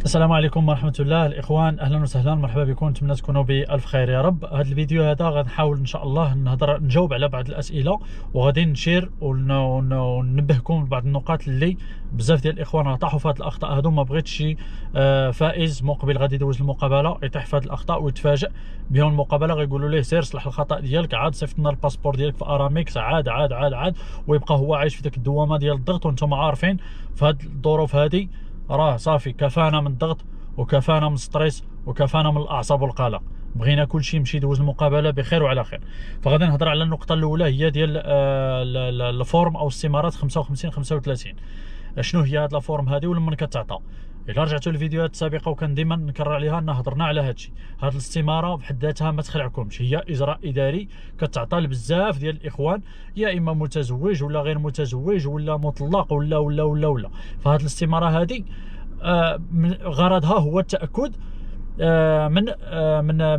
السلام عليكم ورحمة الله الإخوان، أهلا وسهلا، مرحبا بكم، نتمنى تكونوا بألف خير يا رب. هذا الفيديو هذا غنحاول إن شاء الله نجاوب على بعض الأسئلة، وغادي نشير وننبهكم لبعض النقاط اللي بزاف ديال الإخوان راه طاحوا في هذه الأخطاء هذو. ما بغيتش شي فائز مقبل غادي يدوز المقابلة يطيح في هذه الأخطاء ويتفاجئ بهم المقابلة، غيقولوا ليه سير صلح الخطأ ديالك، عاد صيفط لنا الباسبور ديالك في أرامكس، عاد عاد عاد عاد، ويبقى هو عايش في ديك الدوامة ديال الضغط. وانتم عارفين في هذه الظروف هذه راه صافي كفانا من الضغط وكفانا من الستريس وكفانا من الاعصاب والقلق، بغينا كلشي يمشي يدوز المقابله بخير وعلى خير. فغادي نهضر على النقطه الاولى، هي ديال الفورم او الاستمارات 55 35. شنو هي هاد الفورم هذه ولمن كتعطى؟ الا رجعتوا للفيديوهات السابقه وكان ديما نكرر عليها ان هضرنا على هذا الشيء. هاد الاستماره بحد ذاتها ما تخلعكمش، هي اجراء اداري كتعطى لبزاف ديال الاخوان، يا اما متزوج ولا غير متزوج ولا مطلق ولا. فهاد الاستماره هذه غرضها هو التاكد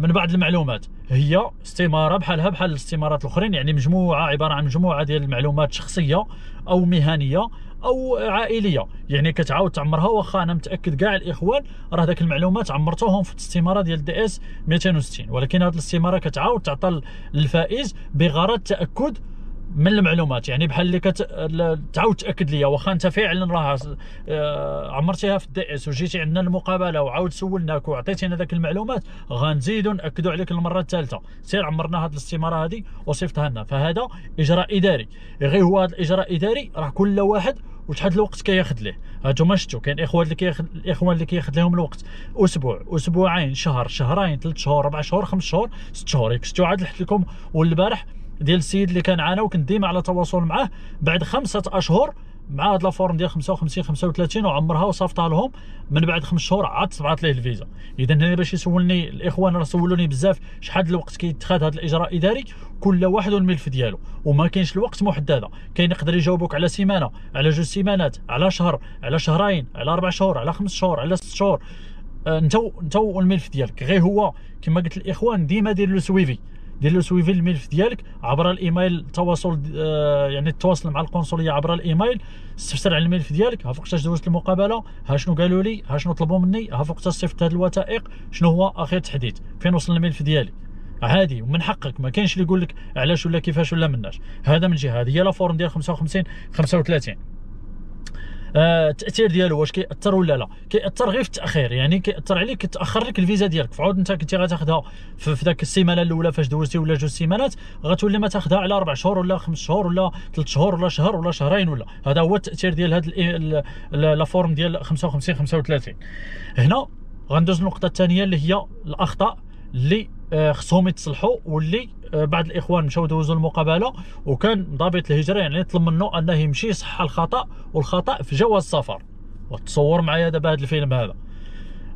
من بعض المعلومات. هي استماره بحالها بحال الاستمارات الاخرين، يعني مجموعه، عباره عن مجموعه ديال المعلومات شخصيه او مهنيه او عائليه، يعني كتعاود تعمرها. واخا انا متاكد كاع الاخوان راه داك المعلومات عمرتوهم في الاستماره ديال دي اس 260، ولكن هذه الاستماره كتعاود تعطى للفائز بغرض التاكد من المعلومات. يعني بحال اللي تعاود تاكد ليا، واخا انت فعلا راه عمرتيها في الدي اس وجيتي عندنا المقابله وعاود سولناك وعطيتينا ذاك المعلومات، غنزيدوا ناكدوا عليك المره الثالثه، سير عمرنا هذه الاستماره هذه وصيفطها لنا. فهذا اجراء اداري. غير هو هذا الاجراء الاداري راه كل واحد وشحال الوقت كياخذ ليه. هانتوما شفتوا كاين الاخوان اللي كياخذ لهم الوقت اسبوع، اسبوعين، شهر، شهرين، 3 شهور، 4 شهور، 5 شهور، 6 شهور. ياك شفتوا عاد لحت لكم والبارح ديال السيد اللي كان عانى وكنت ديما على تواصل معاه، بعد 5 اشهر مع هاد لافورم ديال 55 35 وعمرها وصيفطها لهم، من بعد 5 شهور عاد طبعت ليه الفيزا. اذا هنا باش يسولني الاخوان، راه سولوني بزاف شحال الوقت كيتخذ هذا الاجراء الاداري، كل واحد والملف ديالو، وما كاينش الوقت محدده. كاين يقدر يجاوبك على سيمانه، على 2 سيمانات، على شهر، على شهرين، على 4 شهور، على 5 شهور، على 6 شهور. انت والملف ديالك. غير هو كما قلت الاخوان ديما دير له سويفي، دير له سويفي الملف ديالك عبر الايميل، التواصل يعني التواصل مع القنصليه عبر الايميل، استفسر على الملف ديالك، ها فوقتاش دوزت المقابله، ها شنو قالوا لي، ها شنو طلبوا مني، ها فوقتاش صيفط هذه الوثائق، شنو هو اخر تحديث، فين وصل الملف ديالي. عادي ومن حقك، ما كاينش اللي يقول لك علاش ولا كيفاش ولا مناش. هذا من جهه. هذه هي لا فورم ديال 55 35. التاثير ديالو واش كيأثر ولا لا؟ كيأثر غير في التاخير، يعني كيأثر عليك، كتاخر لك الفيزا ديالك. فعود انت كنتي غتاخذها في ذاك السيمانه الاولى فاش دوزتي ولا 2 سيمانات، غتولي ما تاخذها على 4 شهور ولا 5 شهور ولا 3 شهور ولا شهر ولا شهرين ولا. هذا هو التاثير ديال هذا لا فورم ديال 55 35. هنا غندوز النقطه الثانيه اللي هي الاخطاء اللي خصهم يتصلحوا، واللي بعض الاخوان مشاو دوزوا المقابله وكان ضابط الهجره يعني طلب منه انه يمشي يصحح الخطا، والخطا في جواز السفر. وتصور معايا دابا هذا الفيلم هذا.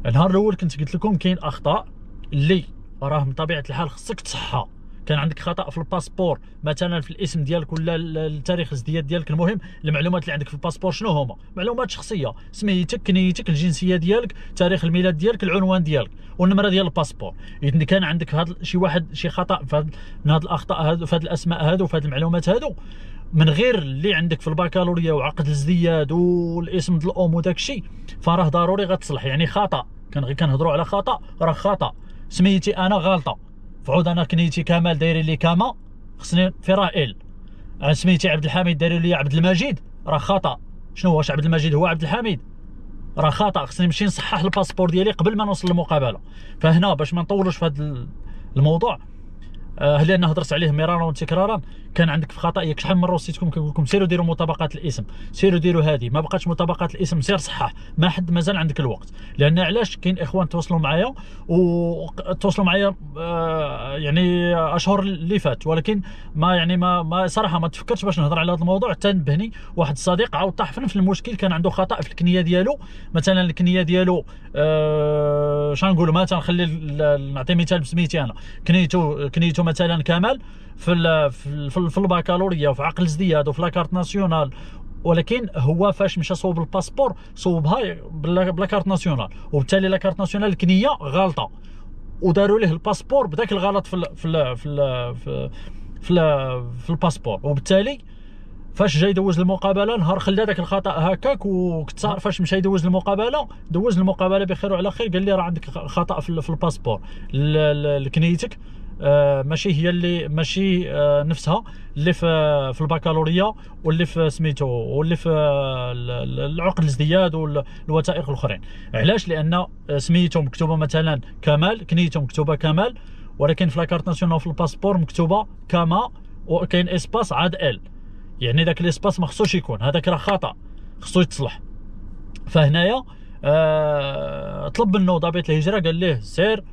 النهار الاول كنت قلت لكم كاين اخطاء اللي راه من طبيعه الحال خصك تصحها. كان عندك خطا في الباسبور مثلا، في الاسم ديالك ولا التاريخ الازدياد ديالك، المهم المعلومات اللي عندك في الباسبور شنو هما؟ معلومات شخصيه، سميتك، كنيتك، الجنسيه ديالك، تاريخ الميلاد ديالك، العنوان ديالك، والنمره ديال الباسبور. اذا كان عندك هذا شي خطا من هذه الاخطاء هذو، في هذه الاسماء هذو، في هذه المعلومات هذو، من غير اللي عندك في البكالوريا وعقد الازدياد والاسم ديال الام وداك الشيء، فراه ضروري غتصلح. يعني خطا، غير كنهضروا على خطا، راه خطا. سميتي انا غلطه، فعود انا كنيتي كمال دايرين لي كاما، خصني في رائل. سميتي عبد الحميد دايرين لي عبد المجيد، راه خطا. شنو واش عبد المجيد هو عبد الحميد؟ راه خطا. خصني نمشي نصحح الباسبور ديالي قبل ما نوصل للمقابله. فهنا باش ما نطولوش في هذا الموضوع، لان هضرت عليه مرارا وتكرارا، كان عندك في خطا. ياك شحال من مره وصيتكم كنقول لكم سيروا ديروا مطابقات الاسم، سيروا ديروا هذه، ما بقاتش مطابقات الاسم، سير صحح، ما حد مازال عندك الوقت. لان علاش؟ كاين اخوان تواصلوا معايا وتواصلوا معايا يعني اشهر اللي فات، ولكن ما صراحه ما تفكرتش باش نهضر على هذا الموضوع. حتى نبهني واحد الصديق عاود طاح في نفس المشكل، كان عنده خطا في الكنيه ديالو. مثلا الكنيه ديالو شنقولوا، مثلا نخلي نعطي مثال بسميتي انا، كنيتو مثلا كمال في البكالوريا وفي عقل الازدياد وفي لاكارت ناسيونال، ولكن هو فاش مشى صوب الباسبور صوبها بلا كارت ناسيونال، وبالتالي لا كارت ناسيونال الكنيه غلطه، وداروا ليه الباسبور بداك الغلط في الباسبور. وبالتالي فاش جا يدوز المقابله نهار خلى داك الخطا هكاك، وكنت صار فاش مشى يدوز المقابله دوز المقابله بخير وعلى خير، قال لي راه عندك خطا في الباسبور لكنيتك، ماشي هي اللي ماشي نفسها اللي في البكالوريا واللي في سميتو واللي في العقد الازدياد والوثائق الاخرين. علاش؟ لان سميتو مكتوبه مثلا كمال، كنيتو مكتوبه كمال، ولكن في لاكارت ناسيونال في الباسبور مكتوبه كما، وكاين اسباس عاد ال، يعني داك الاسباس ما خصوش يكون، هذاك راه خطا خصو يتصلح. فهنايا طلب منه ضابط الهجره، قال ليه سير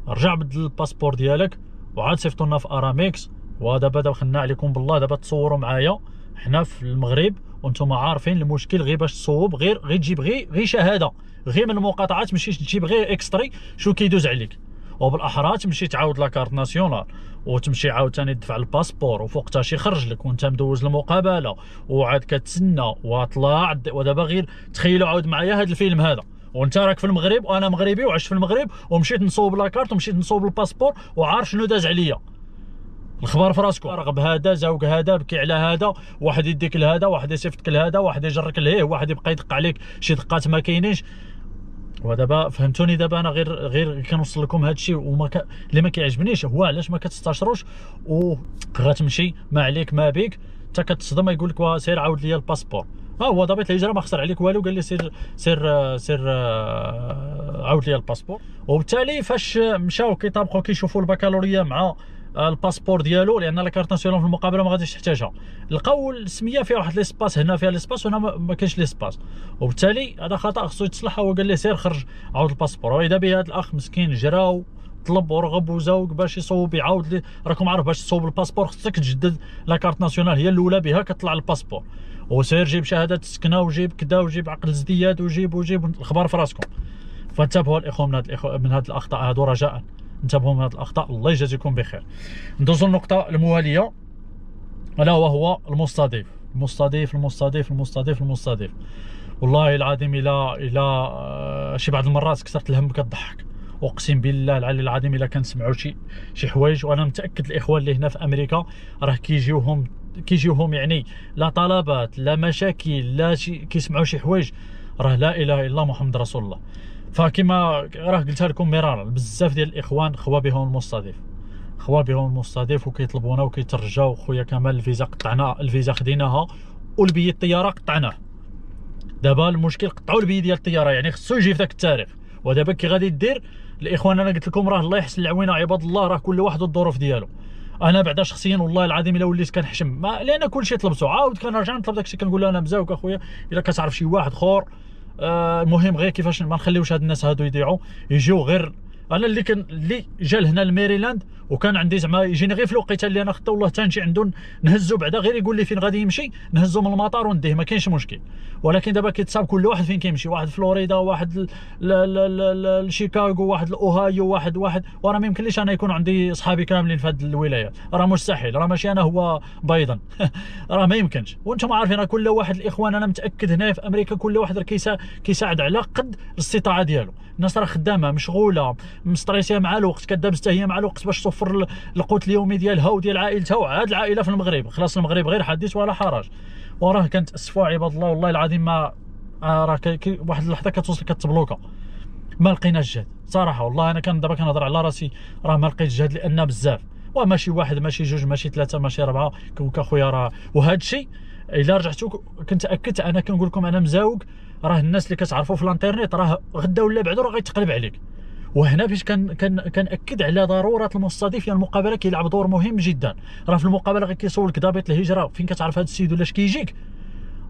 رجع بدل الباسبور ديالك وعاد صيفطوا لنا في ارامكس، ودابا دخلنا عليكم بالله، دابا تصوروا معايا حنا في المغرب وانتم عارفين المشكل، غير باش تصوب غير تجيب غير شهاده، غير من المقاطعات ماشي تجيب غير اكستري شو كيدوز عليك، وبالاحرى تمشي تعاود لاكارت ناسيونال وتمشي عاوتاني تدفع الباسبور وفوقتها شي يخرج لك وانت مدوز المقابله وعاد كتسنى وطلع، ودابا غير تخيلوا عاود معايا هذا الفيلم هذا، وانت راك في المغرب وانا مغربي وعشت في المغرب ومشيت نصوب لاكارت ومشيت نصوب الباسبور وعارف شنو داز عليا، الخبار في راسكم، رغب هذا زوج هذا بكي على هذا، واحد يديك لهذا، واحد يصيفطك لهذا، واحد يجرك لهيه، واحد يبقى يدق عليك شي دقات ما كاينينش. ودابا فهمتوني، دابا انا غير كنوصل لكم هذا الشيء، اللي ما كيعجبنيش هو علاش ما كتستشروش وغتمشي ما عليك ما بيك حتى كتصدم، يقول لك سير عاود لي الباسبور. هو ضابط الهجره ما خسر عليك والو، قال لي سير عاود لي الباسبور. وبالتالي فاش مشاو كيطابقوا كيشوفوا البكالوريا مع الباسبور ديالو، لان لاكارت ناسيونال في المقابله ما غاديش تحتاجها، لقاو السميه فيها واحد ليسباس، هنا فيها ليسباس وهنا ما كاينش ليسباس، وبالتالي هذا خطا خصو يتصلح. هو قال لي سير خرج عاود الباسبور، واذا به هذا الاخ مسكين جرا طلب ورغب وزوق باش يصوب يعاود لي. راكم عارف باش تصوب الباسبور خصك تجدد لاكارت ناسيونال، هي الاولى بها كطلع الباسبور، وسير جيب شهاده السكنه وجيب كذا وجيب عقد الازدياد وجيب الخبر في راسكم. فانتبهوا الاخوه من هذه الاخطاء هذو رجاء، انتبهوا من هذه الاخطاء، الله يجازيكم بخير. ندوزو النقطه المواليه، الا وهو المستضيف. والله العظيم الى شي بعض المرات كثرت الهم كتضحك، اقسم بالله العلي العظيم الا كنسمعوا شي حوايج، وانا متاكد الاخوان اللي هنا في امريكا راه كيجيوهم يعني لا طلبات لا مشاكل لا كيسمعوا شي حوايج، راه لا اله الا الله محمد رسول الله. فكما راه قلتها لكم مرارا، بزاف ديال الاخوان خوا بهم المستضيف وكيطلبونا وكيترجاو. خويا كمال الفيزا قطعنا، الفيزا خديناها والبي الطياره قطعناه، دابا المشكل قطعوا البي ديال الطياره، يعني خصو يجي في ذاك التاريخ. ودابا كي غادي دير الاخوان، انا قلت لكم راه الله يحسن العوينه عباد الله، راه كل واحد والظروف ديالو. انا بعدا شخصيا والله العظيم الا وليت كنحشم، لان كلشي طلبته، عاود كنرجع نطلب داكشي، كنقول له انا مزاوق اخويا الا كتعرف شي واحد اخر، المهم غير كيفاش ما نخليوش هاد الناس هادو يضيعوا، يجيو غير. انا اللي جا لهنا لميريلاند وكان عندي زعما يجيني غير في الوقيته اللي انا خدته، والله تنجي عنده نهزو بعدا غير يقول لي فين غادي يمشي، نهزو من المطار ونديه ما كاينش مشكل. ولكن دابا كيتصاب كل واحد فين كيمشي، واحد فلوريدا، واحد لشيكاغو، واحد لاوهايو، واحد وراه ما يمكنليش انا يكون عندي صحابي كاملين في هذه الولايات، راه مستحيل، راه ماشي انا هو بيضا راه ما يمكنش. وانتم عارفين كل واحد الاخوان انا متاكد هنا في امريكا كل واحد راه كيساعد على قد الاستطاعه ديالو. الناس راه خدامه مشغوله مستريسيه مع الوقت، كدابز حتى هي مع الوقت باش توفر القوت اليومي ديالها وديال عائلتها، وعاد العائله في المغرب خلاص، المغرب غير حديث ولا حرج. وراه كنتاسفوا عباد الله والله العظيم، ما راه واحد اللحظه كتوصل كتبلوكا، ما لقيناش الجهد صراحه. والله انا دابا كنهضر على راسي، راه ما لقيتش الجهد، لان بزاف وماشي واحد ماشي جوج ماشي ثلاثه ماشي اربعه كخويا. راه وهذا الشيء الا رجعتوا كنت اكدت، انا كنقول لكم انا مزاوق، راه الناس اللي كتعرفوا في الانترنت راه غدا ولا بعدا راه غيتقلب عليك. وهنا فاش كنأكد على ضروره المستضيف، يعني المقابله كيلعب دور مهم جدا. راه في المقابله غير كيسولك ضابط الهجره فين كتعرف هذا السيد ولا اش كيجيك،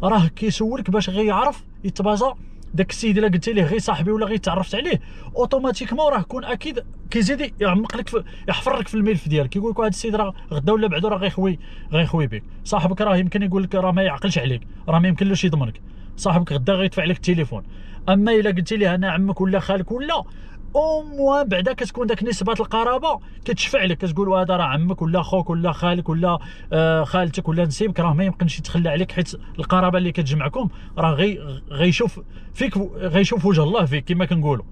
راه كيسولك باش غير يعرف يتبازا داك السيد الا قلت ليه غير صاحبي ولا غير تعرفت عليه، اوتوماتيكمون راه كون اكيد كيزيد يعمق لك يحفر لك في الملف ديالك، كيقول لك هذا السيد راه غدا ولا بعدا راه غيخوي بك. صاحبك راه يمكن يقول لك راه ما يعقلش عليك، راه ما يمكنلوش يضمنك، صاحبك غدا غيدفع لك التليفون. اما الا قلت ليه انا عمك ولا خالك ولا او موان بعدا كتكون داك نسبه القرابه كتشفع لك، كتقول هذا راه عمك ولا خوك ولا خالك ولا خالتك ولا نسيبك، راه ما يمكنش يتخلى عليك، حيت القرابه اللي كتجمعكم راه غيشوف فيك، غيشوف وجه الله فيك كما كنقولوا.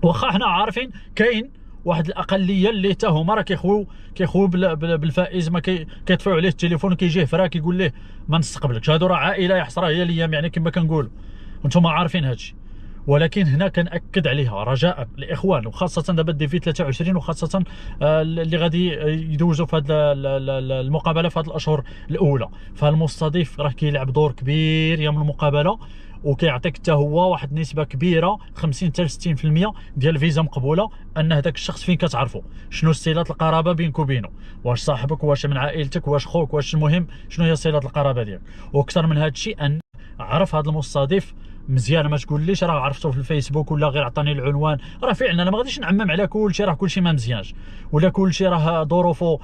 واخا حنا عارفين كاين واحد الاقليه اللي حتى هما راه كيخويو بالفائز، ما كيطفيو عليه التليفون وكيجيه فرا كيقول ليه ما نستقبلكش. هادو راه عائله يحصرها هي الايام يعني كما كنقولوا، وانتم عارفين هادشي. ولكن هنا كنأكد عليها رجاء الاخوان، وخاصه دابا ديفي 23، وخاصه اللي غادي يدوزوا في هذه المقابله في هذه الاشهر الاولى. فالمستضيف راه كيلعب دور كبير يوم المقابله، وكيعطيك حتى هو واحد النسبه كبيره 50 حتى 60% ديال الفيزا مقبوله، ان هذاك الشخص فين كتعرفوا شنو صلات القرابه بينك وبينه، واش صاحبك، واش من عائلتك، واش خوك، واش المهم شنو هي صلات القرابه ديالك. واكثر من هذا الشيء ان عرف هذا المستضيف مزيان، ما تقوليش راه عرفته في الفيسبوك ولا غير عطاني العنوان. راه فعلا انا ما غاديش نعمم على كلشي، راه كلشي ما مزيانش ولا كلشي راه ظروفه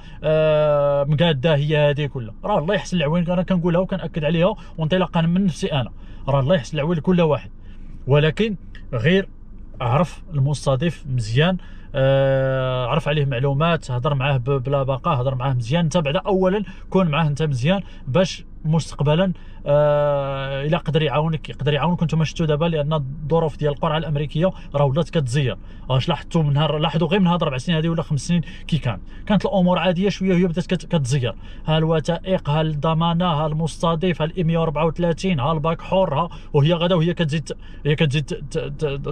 مقاده هي هذيك، ولا راه الله يحسن العوين. انا كنقولها وكنأكد عليها وانطلاقا من نفسي انا، راه الله يحسن العوين لكل واحد، ولكن غير عرف المستضيف مزيان، عرف عليه معلومات، هضر معاه بلا باقه، هضر معاه مزيان. انت بعدا اولا كون معاه انت مزيان باش مستقبلا الا قدر يعاونك انتم شفتوا دابا، لان الظروف ديال القرعه الامريكيه راه ولات كتزير. واش لاحظتوا من نهار، لاحظوا غير من هاد 4 سنين هذه ولا 5 سنين كي كانت الامور عاديه شويه، هي بدات كتزير. ها الوثائق، ها الضمانه، ها المستضيف، ها ال 134، ها الباك حر، ها وهي غدا وهي كتزيد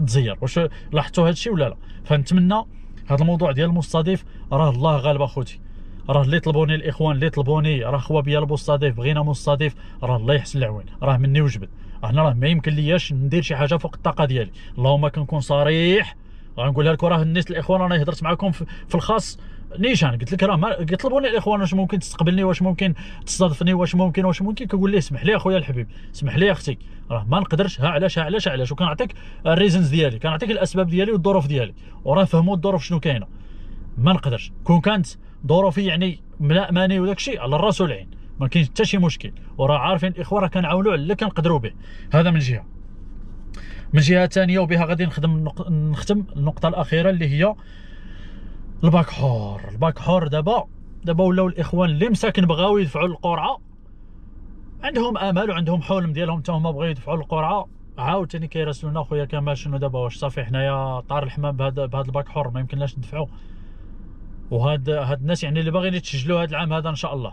تزير. واش لاحظتوا هذا الشيء ولا لا؟ فنتمنى هذا الموضوع ديال المستضيف راه الله غالب اخوتي، راه اللي طلبوني الاخوان، اللي طلبوني راه خوابيا المستضيف، بغينا مستضيف، راه الله يحسن العوين، راه مني وجبت. انا راه ما يمكن لياش ندير شي حاجه فوق الطاقه ديالي، اللهم كنكون صريح. غنقولها لكم، راه الناس الاخوان انا هضرت معكم في الخاص نيشان، قلت لك راه ما طلبوني الاخوان واش ممكن تستقبلني، واش ممكن تستضيفني، واش ممكن كنقول ليه اسمح لي اخويا الحبيب، اسمح لي اختي، راه ما نقدرش. ها علاش وكنعطيك الريزنز ديالي، كنعطيك الاسباب ديالي والظروف ديالي، وراه فهموا الظروف شنو كاينه. ما نقدرش كون كانت ظروفي يعني ملأماني وداك الشيء على الراس والعين، ما كاينش حتى شي مشكل، وراه عارفين الاخوان راه كنعاونوا على اللي كنقدروا به. هذا من جهه. من جهه ثانيه وبها غادي نختم النقطه الاخيره اللي هي الباك حور. دابا ولاو الاخوان اللي مساكن بغاو يدفعوا القرعه، عندهم امل وعندهم حلم ديالهم حتى هما بغاو يدفعوا القرعه، عاوتاني كيراسلونا خويا كمال شنو دابا، واش صافي حنايا طار الحمام بهذا الباك حور ما يمكنناش ندفعوا. هاد الناس يعني اللي باغيين يتسجلوا هذا العام هذا ان شاء الله.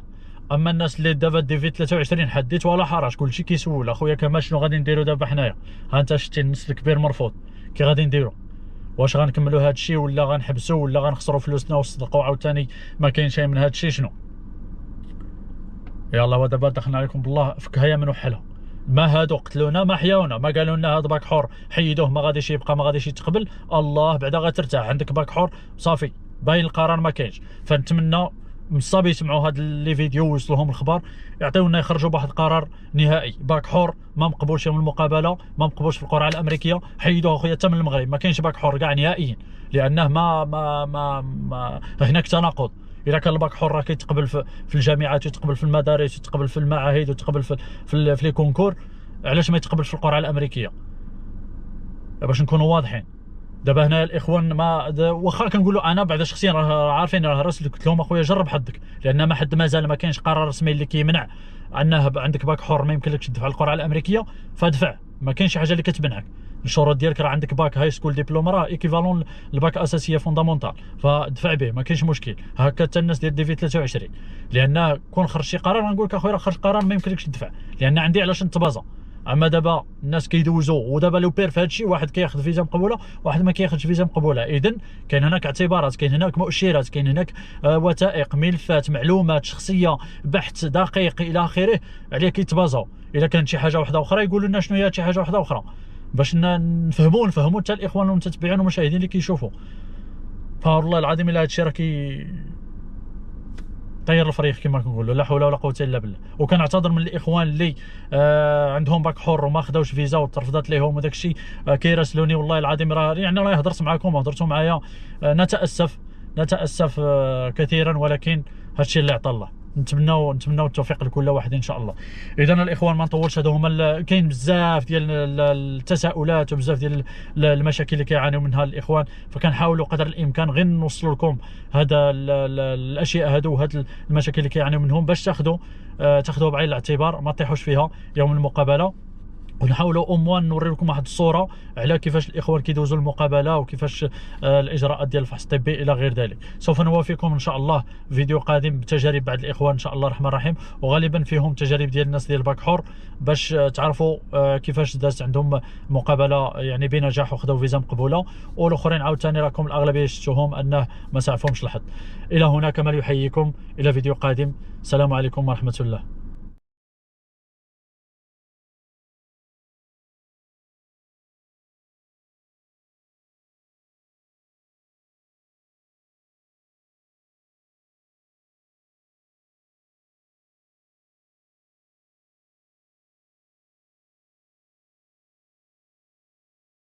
اما الناس اللي دابا ديفي 23 حديت ولا حرج، كلشي كيسول اخويا كمال شنو غادي نديروا دابا حنايا. ها انت شتي النص الكبير مرفوض، كي غادي نديروا؟ واش غنكملوا هذا الشيء ولا غنحبسوا ولا غنخسروا فلوسنا والصدقوا عاوتاني ما كاين شيء من هذا الشيء؟ شنو يلا ودابا دخلنا عليكم بالله فكها يا من وحلها. ما هادو قتلونا، ما حياونا، ما قالوا لنا هذا باك حور حيدوه ما غاديش يبقى، ما غاديش يتقبل. الله بعدا غترتاح، عندك باك حور صافي باين القرار ما كاينش. فنتمنى من الصاب يسمعوا هاد لي فيديو ويوصلهم الخبر، يعطيونا يخرجوا بواحد القرار نهائي. باك حور ما مقبولش من المقابله، ما مقبولش في القرعه الامريكيه، حيدوه اخويا حتى من المغرب، ما كاينش باك حور كاع نهائيا، لانه ما هناك تناقض. اذا كان الباك حر راه كيتقبل في الجامعات، ويتقبل في المدارس، ويتقبل في المعاهد، ويتقبل في لي كونكور، علاش ما يتقبلش في القرعه الامريكيه؟ باش نكونوا واضحين. دابا هنا الاخوان ما واخا كنقولوا انا بعدا شخصيا راه عارفين، راه راسل قلت لهم اخويا جرب حظك، لان ما حد مازال ما كاينش قرار رسمي اللي كيمنع انه عندك باك حر ما يمكنلكش تدفع القرعه الامريكيه، فادفع. ما كاينش شي حاجه اللي كتمنعك. الشروط ديالك راه عندك باك هاي سكول ديبلوم، راه ايكيفالون الباك اساسيه فوندامونتال، فدفع به ما كاينش مشكل. هكا حتى الناس ديال ديفي 23، لان كون خرج شي قرار غنقول لك اخويا راه خرج قرار ما يمكنلكش تدفع، لان عندي علاش نتبازا. اما دابا الناس كيدوزوا، ودابا لو بير في هذا الشيء، واحد كياخذ فيزا مقبوله، واحد ما كياخذش فيزا مقبوله. اذا كاين هناك اعتبارات، كاين هناك مؤشرات، كاين هناك وثائق، ملفات، معلومات شخصيه، بحث دقيق الى اخره عليه كيتبازاو. الا كانت شي حاجه واحده اخرى يقولوا لنا شنو هي شي حاجه واحده اخرى، باش نفهموا حتى الاخوان والمتتبعين والمشاهدين اللي كيشوفوا. فوالله العظيم الا هذا الشيء راه طير الفريق كما كنقولوا، لا حول ولا قوه الا بالله. وكنعتذر من الاخوان اللي عندهم باك حر وما خداوش فيزا وترفضت لهم وداك الشيء، كيراسلوني والله العظيم راه هضرت معكم وهضرتوا معايا، نتاسف كثيرا، ولكن هذا الشيء اللي عطى الله. نتمناو التوفيق لكل واحد ان شاء الله. اذا الاخوان ما نطولش، هذو هما كاين بزاف ديال التساؤلات وبزاف ديال المشاكل اللي كيعانيو منها الاخوان، فكنحاولوا قدر الامكان غير نوصلوا لكم هذا الاشياء هذو وهاد المشاكل اللي كيعانيو منهم، باش تاخذوا بعين الاعتبار، ما تطيحوش فيها يوم المقابله. ونحاولوا موان نوري لكم واحد الصوره على كيفاش الاخوان كيدوزوا المقابله وكيفاش الاجراءات ديال الفحص الطبي الى غير ذلك. سوف نوافيكم ان شاء الله فيديو قادم بتجارب بعض الاخوان ان شاء الله الرحمن الرحيم، وغالبا فيهم تجارب ديال الناس ديال باكحور باش تعرفوا كيفاش دازت عندهم مقابله يعني بنجاح وخذوا فيزا مقبوله، والاخرين عاوتاني راكم الاغلبيه شفتوهم انه ما سعفهمش الحظ. الى هنا كمال يحييكم الى فيديو قادم. السلام عليكم ورحمه الله.